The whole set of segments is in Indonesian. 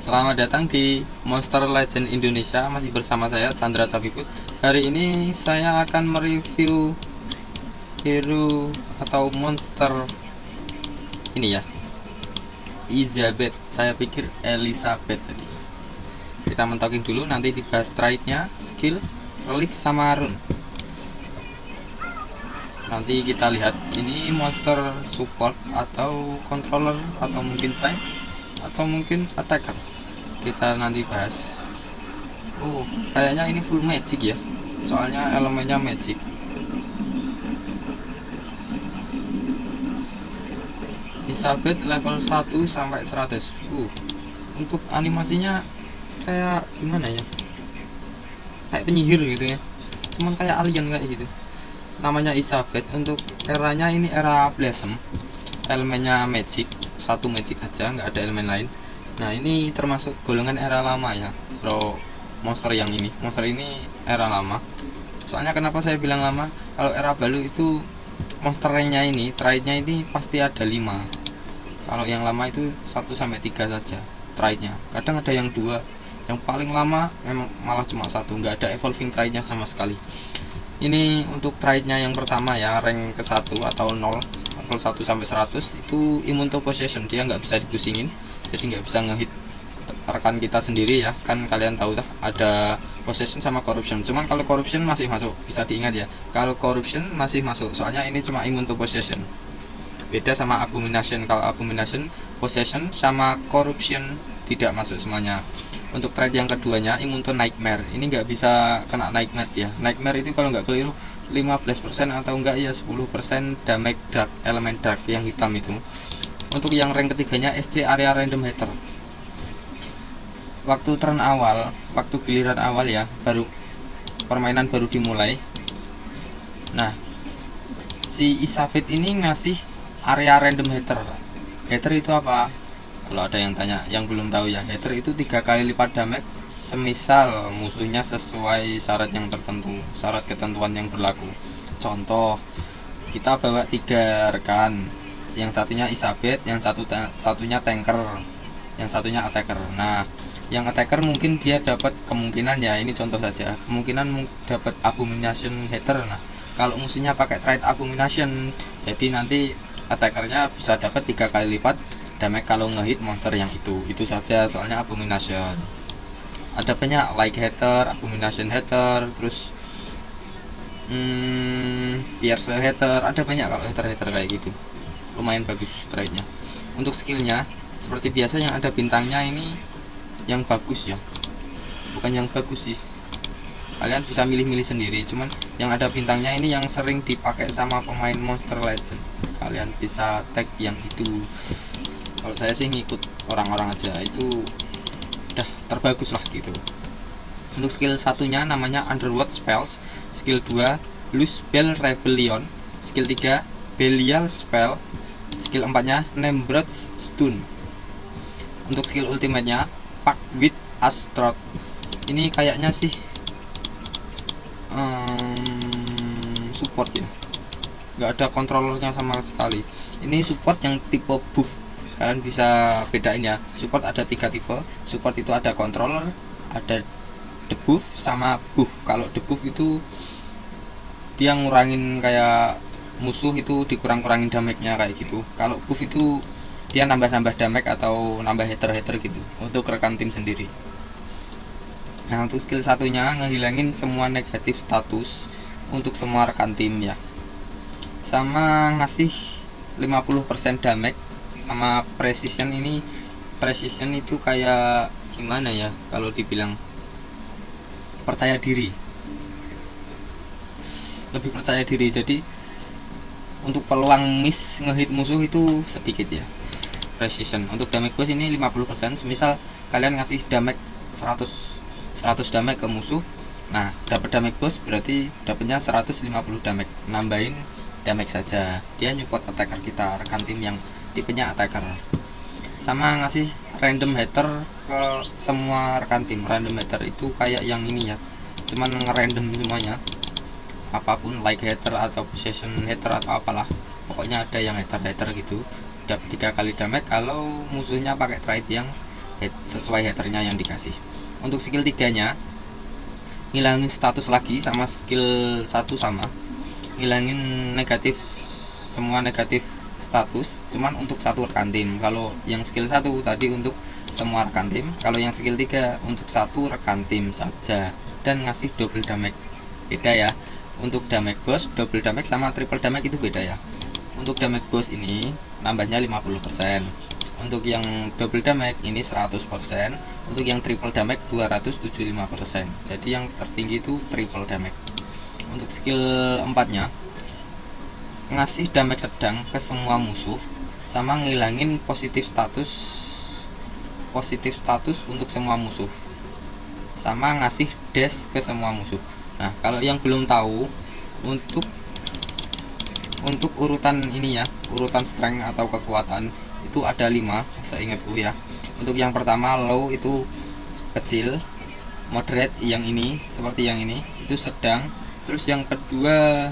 Selamat datang di Monster Legend Indonesia. Masih bersama saya Chandra Cabiput. Hari ini saya akan mereview hero atau monster ini ya, Elizabeth. Saya pikir Elizabeth tadi. Kita mentokin dulu, nanti dibahas trade-nya, skill, relic, sama rune. Nanti kita lihat ini monster support atau controller atau mungkin tank atau mungkin attacker. Kita nanti bahas. Kayaknya ini full magic ya, soalnya elemennya magic. Elizabeth level 1 sampai 100. Untuk animasinya kayak gimana ya, kayak penyihir gitu ya, cuman kayak alien kayak gitu. Namanya Elizabeth. Untuk eranya ini era Blossom, elemennya magic, satu magic aja, nggak ada elemen lain. Nah, ini termasuk golongan era lama ya, bro. Monster ini era lama. Soalnya kenapa saya bilang lama? Kalau era baru itu monsternya ini, trade-nya ini pasti ada 5. Kalau yang lama itu 1 sampai 3 saja trade-nya. Kadang ada yang 2. Yang paling lama memang malah cuma 1, nggak ada evolving trade-nya sama sekali. Ini untuk trade-nya yang pertama ya, rank ke-1 atau 0, level 1 sampai 100 itu immune to possession, dia nggak bisa dipusingin, jadi nggak bisa ngehit rekan kita sendiri ya. Kan kalian tahu dah, ada possession sama corruption. Cuman kalau corruption masih masuk, bisa diingat ya. Kalau corruption masih masuk, soalnya ini cuma immune to possession. Beda sama abomination. Kalau abomination, possession sama corruption tidak masuk semuanya. Untuk trade yang keduanya, immune to nightmare. Ini nggak bisa kena nightmare ya. Nightmare itu kalau nggak keliru 15% atau enggak ya 10% damage dark, elemen dark yang hitam itu. Untuk yang rank ketiganya SC area random hater. Waktu turn awal, waktu giliran awal ya, baru permainan baru dimulai. Nah, si Elizabeth ini ngasih area random hater. Hater itu apa? Kalau ada yang tanya, yang belum tahu ya, hater itu 3 kali lipat damage semisal musuhnya sesuai syarat yang tertentu, syarat ketentuan yang berlaku. Contoh, kita bawa 3 rekan, yang satunya Elizabeth, yang satunya tanker, yang satunya attacker. Nah, yang attacker mungkin dia dapat kemungkinan ya, ini contoh saja, kemungkinan dapat abomination hater. Nah, kalau musuhnya pakai trade abomination, jadi nanti attackernya bisa dapat 3 kali lipat damage kalau ngehit monster yang itu saja, soalnya abomination. Ada banyak like hater, abomination hater, terus pierce hater, ada banyak kalau hater kayak gitu. Lumayan bagus trade-nya. Untuk skillnya seperti biasa, yang ada bintangnya ini yang bagus ya, bukan yang bagus sih, kalian bisa milih-milih sendiri. Cuman yang ada bintangnya ini yang sering dipakai sama pemain Monster Legend, kalian bisa tag yang itu. Kalau saya sih ngikut orang-orang aja, itu udah terbagus lah gitu. Untuk skill satunya namanya Underworld Spells, skill 2 Loose Bell Rebellion, skill 3 Belial Spell, skill 4 nya Namebrood Stun. Untuk skill ultimate-nya Pact with Astaroth. Ini kayaknya sih support ya, nggak ada controllernya sama sekali. Ini support yang tipe buff, kalian bisa bedain ya. Support ada 3 tipe. Support itu ada controller, ada debuff, sama buff. Kalau debuff itu dia ngurangin kayak musuh itu dikurang-kurangin damage-nya kayak gitu. Kalau buff itu dia nambah-nambah damage atau nambah hater gitu untuk rekan tim sendiri. Nah, untuk skill satunya ngehilangin semua negatif status untuk semua rekan tim ya, sama ngasih 50% damage, sama precision. Ini precision itu kayak gimana ya, kalau dibilang percaya diri, lebih percaya diri. Jadi untuk peluang miss ngehit musuh itu sedikit ya. Precision. Untuk damage boost ini 50%. Semisal kalian ngasih damage 100 damage ke musuh, nah dapat damage boost berarti dapatnya 150 damage, nambahin damage saja. Dia nyupport attacker kita, rekan tim yang tipenya attacker. Sama ngasih random hater ke semua rekan tim. Random hater itu kayak yang ini ya, cuman ngerandom semuanya, apapun, like hater atau possession hater atau apalah, pokoknya ada yang hater gitu. Dapat 3 kali damage kalau musuhnya pakai trade yang sesuai headernya yang dikasih. Untuk skill 3 nya ngilangin status lagi, sama skill 1 sama, ngilangin negatif, semua negatif status, cuman untuk satu rekan tim. Kalau yang skill 1 tadi untuk semua rekan tim, kalau yang skill 3 untuk satu rekan tim saja, dan ngasih double damage. Beda ya, untuk damage boss, double damage sama triple damage itu beda ya. Untuk damage boss ini nambahnya 50%, untuk yang double damage ini 100%, untuk yang triple damage 275%. Jadi yang tertinggi itu triple damage. Untuk skill 4 nya ngasih damage sedang ke semua musuh, sama ngilangin positif status untuk semua musuh, sama ngasih dash ke semua musuh. Nah, kalau yang belum tahu, untuk urutan ini ya, urutan strength atau kekuatan itu ada 5 seingatku ya. Untuk yang pertama low itu kecil, moderate yang ini seperti yang ini itu sedang, terus yang kedua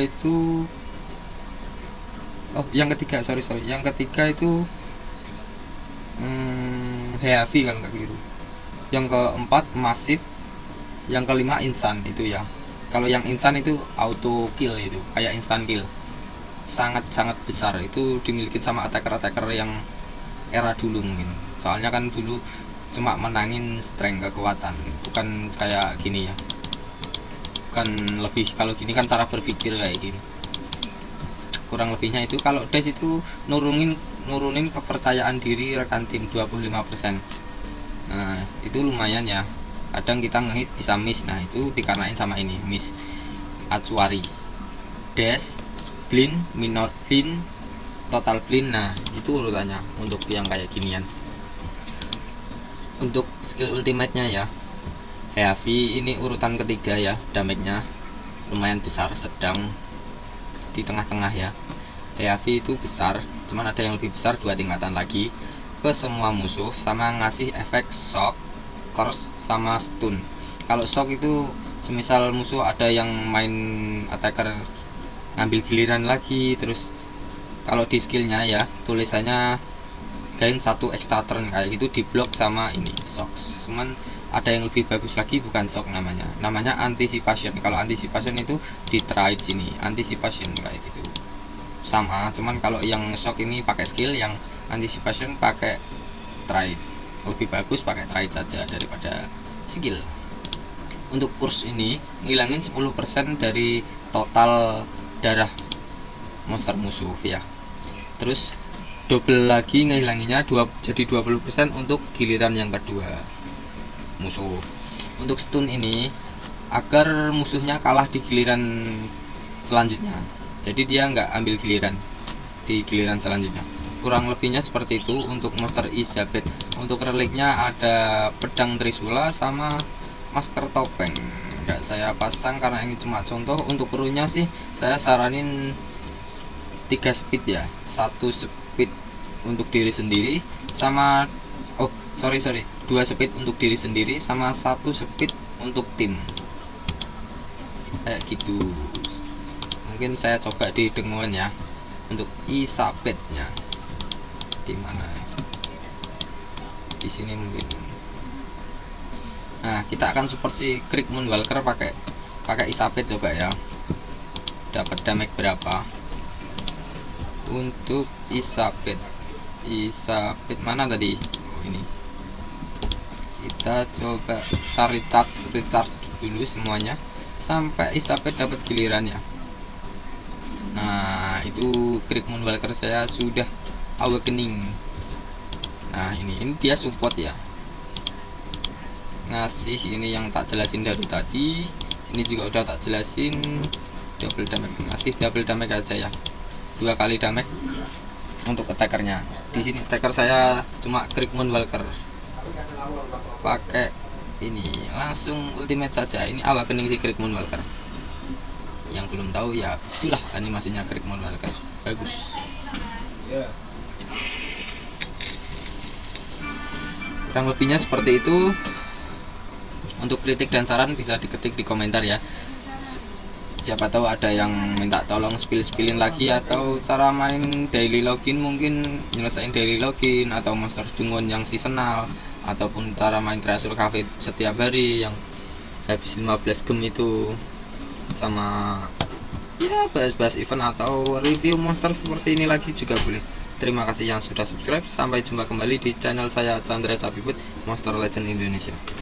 itu yang ketiga yang ketiga itu heavy kalau nggak keliru, yang keempat masif, yang kelima instan itu ya. Kalau yang instan itu auto kill, itu kayak instant kill, sangat besar, itu dimiliki sama attacker yang era dulu mungkin. Soalnya kan dulu cuma menangin strength, kekuatan, bukan kayak gini ya, bukan lebih. Kalau gini kan cara berpikir kayak gini, kurang lebihnya itu. Kalau dash itu nurunin kepercayaan diri rekan tim 25%. Nah, itu lumayan ya. Kadang kita ngehit bisa miss, nah itu dikarenain sama ini, miss acuari, dash, blind, minor blind, total blind. Nah itu urutannya untuk yang kayak ginian. Untuk skill ultimate nya ya, heavy ini urutan ketiga ya, damage-nya lumayan besar, sedang di tengah-tengah ya. Heavy itu besar, cuman ada yang lebih besar 2 tingkatan lagi ke semua musuh, sama ngasih efek shock, curse, sama stun. Kalau shock itu semisal musuh ada yang main attacker ngambil giliran lagi, terus kalau di skillnya ya tulisannya gain 1 extra turn kayak gitu, diblok sama ini shock. Cuman ada yang lebih bagus lagi, bukan shock namanya anticipation. Kalau anticipation itu di trade sini, anticipation kayak gitu sama, cuman kalau yang shock ini pakai skill, yang anticipation pakai trade. Lebih bagus pakai trade saja daripada skill. Untuk kurs ini ngilangin 10% dari total darah monster musuh ya. Terus double lagi ngilanginnya jadi 20% untuk giliran yang kedua musuh. Untuk stun ini agar musuhnya kalah di giliran selanjutnya, jadi dia nggak ambil giliran di giliran selanjutnya. Kurang lebihnya seperti itu untuk monster Isabeth. Untuk reliknya ada pedang Trisula sama masker topeng. Nggak saya pasang karena ini cuma contoh. Untuk perunya sih saya saranin 3 speed ya, 1 speed untuk diri sendiri, sama 2 speed untuk diri sendiri, sama 1 speed untuk tim, kayak gitu. Mungkin saya coba di denguan ya. Untuk Isabeth-nya di mana? Di sini mungkin. Nah, kita akan support si Krieg Moonwalker pakai Isabeth coba ya. Dapat damage berapa? Untuk Isabeth mana tadi? Ini. Kita coba recharge dulu semuanya sampai Isabeth dapat gilirannya. Nah, itu Krieg Moonwalker saya sudah awakening. Nah, ini dia support ya. Ngasih ini yang tak jelasin dari tadi. Ini juga udah tak jelasin. Double damage, ngasih double damage aja ya. 2 kali damage untuk attackernya. Di sini attacker saya cuma Krieg Moonwalker. Pakai ini langsung ultimate saja. Ini awakening si Krieg Moonwalker. Yang belum tahu ya, itulah animasinya Krieg Moonwalker, bagus. Kurang lebihnya seperti itu. Untuk kritik dan saran bisa diketik di komentar ya. siapa tahu ada yang minta tolong spillin lagi, atau cara main daily login, mungkin nyelesain daily login atau monster dungeon yang seasonal, ataupun cara main treasure cafe setiap hari yang habis 15 gem itu, sama ya bahas-bahas event atau review monster seperti ini lagi juga boleh. Terima kasih yang sudah subscribe. Sampai jumpa kembali di channel saya, Chandra Capibut, Monster Legend Indonesia.